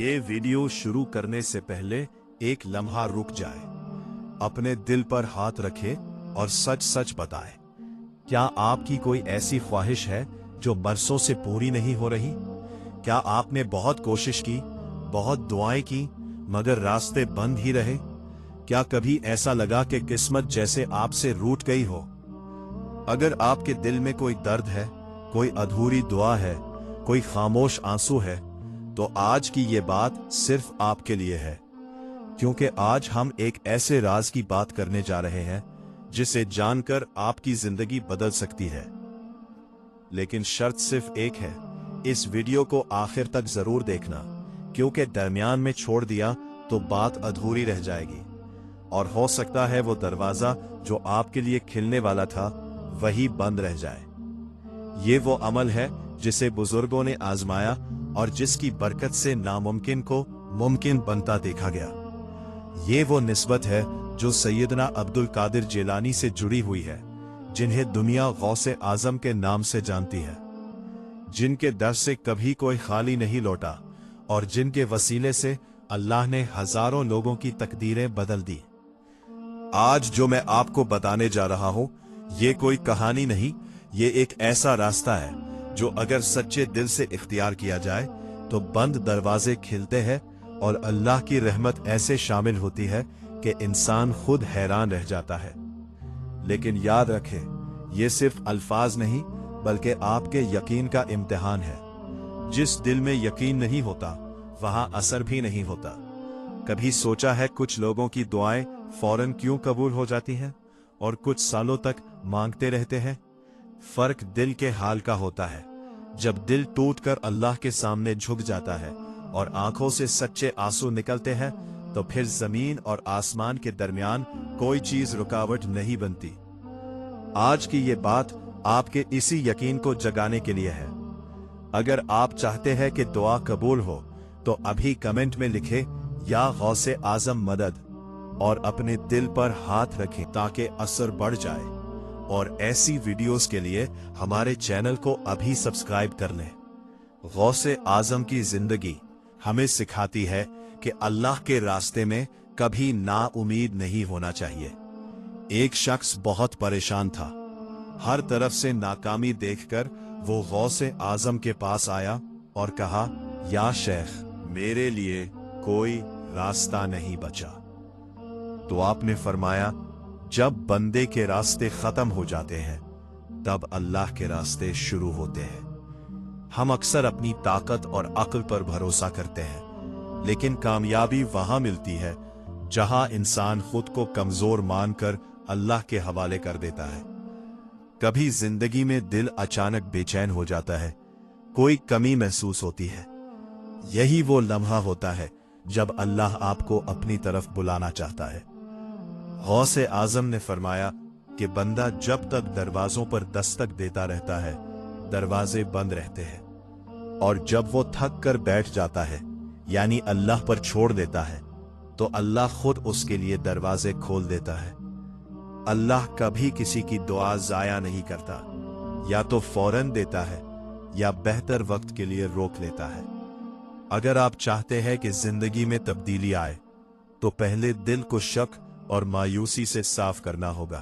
ये वीडियो शुरू करने से पहले एक लम्हा रुक जाए, अपने दिल पर हाथ रखे और सच सच बताएं। क्या आपकी कोई ऐसी ख्वाहिश है जो बरसों से पूरी नहीं हो रही? क्या आपने बहुत कोशिश की, बहुत दुआएं की, मगर रास्ते बंद ही रहे? क्या कभी ऐसा लगा कि किस्मत जैसे आपसे रूठ गई हो? अगर आपके दिल में कोई दर्द है, कोई अधूरी दुआ है, कोई खामोश आंसू है, तो आज की ये बात सिर्फ आपके लिए है, क्योंकि आज हम एक ऐसे राज की बात करने जा रहे हैं जिसे जानकर आपकी जिंदगी बदल सकती है। लेकिन शर्त सिर्फ एक है, इस वीडियो को आखिर तक जरूर देखना, क्योंकि दरमियान में छोड़ दिया तो बात अधूरी रह जाएगी और हो सकता है वो दरवाजा जो आपके लिए खिलने वाला था वही बंद रह जाए। ये वो अमल है जिसे बुजुर्गों ने आजमाया और जिसकी बरकत से नामुमकिन को मुमकिन बनता देखा गया। ये वो निस्बत है जो सैयदना अब्दुल कादिर जिलानी से जुड़ी हुई है, जिन्हें दुनिया गौसे आजम के नाम से जानती है, जिनके दर से कभी कोई खाली नहीं लौटा और जिनके वसीले से अल्लाह ने हजारों लोगों की तकदीरें बदल दी। आज जो मैं आपको बताने जा रहा हूं, ये कोई कहानी नहीं, ये एक ऐसा रास्ता है जो अगर सच्चे दिल से इख्तियार किया जाए तो बंद दरवाजे खिलते हैं और अल्लाह की रहमत ऐसे शामिल होती है कि इंसान खुद हैरान रह जाता है। लेकिन याद रखें, ये सिर्फ अल्फाज नहीं बल्कि आपके यकीन का इम्तिहान है। जिस दिल में यकीन नहीं होता वहां असर भी नहीं होता। कभी सोचा है कुछ लोगों की दुआएं फौरन क्यों कबूल हो जाती हैं और कुछ सालों तक मांगते रहते हैं? फर्क दिल के हाल का होता है। जब दिल टूटकर अल्लाह के सामने झुक जाता है और आंखों से सच्चे आंसू निकलते हैं, तो फिर जमीन और आसमान के दरमियान कोई चीज रुकावट नहीं बनती। आज की ये बात आपके इसी यकीन को जगाने के लिए है। अगर आप चाहते हैं कि दुआ कबूल हो तो अभी कमेंट में लिखें या गौसे आजम मदद, और अपने दिल पर हाथ रखें ताकि असर बढ़ जाए। और ऐसी वीडियोस के लिए हमारे चैनल को अभी सब्सक्राइब कर लें। गौसे आजम की जिंदगी हमें सिखाती है कि अल्लाह के रास्ते में कभी नाउमीद नहीं होना चाहिए। एक शख्स बहुत परेशान था। हर तरफ से नाकामी देखकर वो गौसे आजम के पास आया और कहा, या शेख, मेरे लिए कोई रास्ता नहीं बचा। तो आपने फरमाया, जब बंदे के रास्ते खत्म हो जाते हैं तब अल्लाह के रास्ते शुरू होते हैं। हम अक्सर अपनी ताकत और अक्ल पर भरोसा करते हैं, लेकिन कामयाबी वहां मिलती है जहां इंसान खुद को कमजोर मानकर अल्लाह के हवाले कर देता है। कभी जिंदगी में दिल अचानक बेचैन हो जाता है, कोई कमी महसूस होती है। यही वो लम्हा होता है जब अल्लाह आपको अपनी तरफ बुलाना चाहता है। गौसे आजम ने फरमाया कि बंदा जब तक दरवाजों पर दस्तक देता रहता है, दरवाजे बंद रहते हैं, और जब वो थक कर बैठ जाता है, यानी अल्लाह पर छोड़ देता है, तो अल्लाह खुद उसके लिए दरवाजे खोल देता है। अल्लाह कभी किसी की दुआ जाया नहीं करता, या तो फौरन देता है या बेहतर वक्त के लिए रोक लेता है। अगर आप चाहते हैं कि जिंदगी में तब्दीली आए, तो पहले दिल को शक और मायूसी से साफ करना होगा।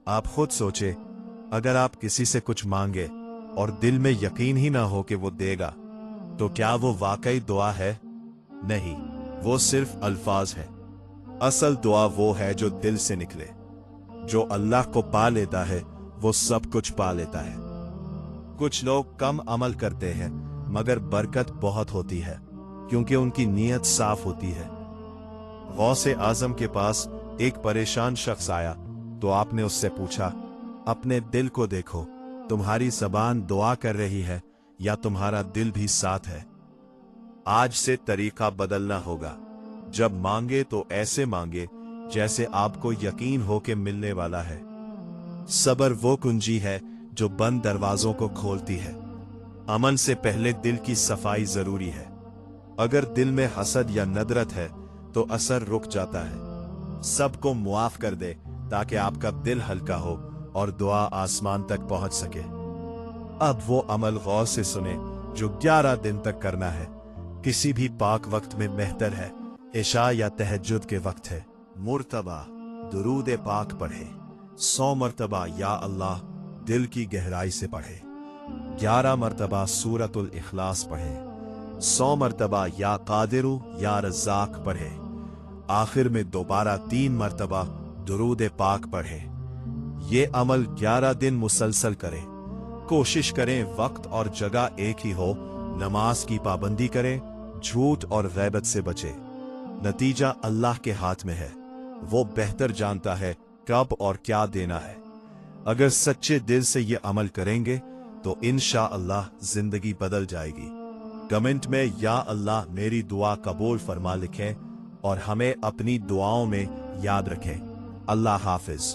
आप खुद सोचे, अगर आप किसी से कुछ मांगे और दिल में यकीन ही ना हो कि वो देगा, तो क्या वो वाकई दुआ है? नहीं, वो सिर्फ अल्फाज है। असल दुआ वो है जो दिल से निकले। जो अल्लाह को पा लेता है वो सब कुछ पा लेता है। कुछ लोग कम अमल करते हैं मगर बरकत बहुत होती है, क्योंकि उनकी नीयत साफ होती है। गौसे आजम के पास एक परेशान शख्स आया तो आपने उससे पूछा, अपने दिल को देखो, तुम्हारी ज़बान दुआ कर रही है या तुम्हारा दिल भी साथ है? आज से तरीका बदलना होगा। जब मांगे तो ऐसे मांगे जैसे आपको यकीन हो कि मिलने वाला है। सब्र वो कुंजी है जो बंद दरवाजों को खोलती है। अमन से पहले दिल की सफाई जरूरी है। अगर दिल में हसद या नदरत है तो असर रुक जाता है। सबको मुआफ कर दे ताकि आपका दिल हल्का हो और दुआ आसमान तक पहुंच सके। अब वो अमल गौर से सुने जो 11 दिन तक करना है, किसी भी पाक वक्त में बेहतर है, इशा या तहज्जुद के वक्त है। मुर्तबा दुरूद पाक पढ़े, 100 मरतबा या अल्लाह दिल की गहराई से पढ़े। 11 मरतबा सूरतुल इखलास पढ़े। 100 मरतबा या कादिरु या रज़्ज़ाक पढ़े। आखिर में दोबारा 3 मरतबा दुरूद पाक पढ़े। ये अमल 11 दिन मुसलसल करें। कोशिश करें वक्त और जगह एक ही हो। नमाज की पाबंदी करें, झूठ और गैबत से बचे। नतीजा अल्लाह के हाथ में है, वो बेहतर जानता है कब और क्या देना है। अगर सच्चे दिल से ये अमल करेंगे तो इंशाअल्लाह जिंदगी बदल जाएगी। कमेंट में या अल्लाह मेरी दुआ कबूल फरमा लिखें और हमें अपनी दुआओं में याद रखें। अल्लाह हाफिज।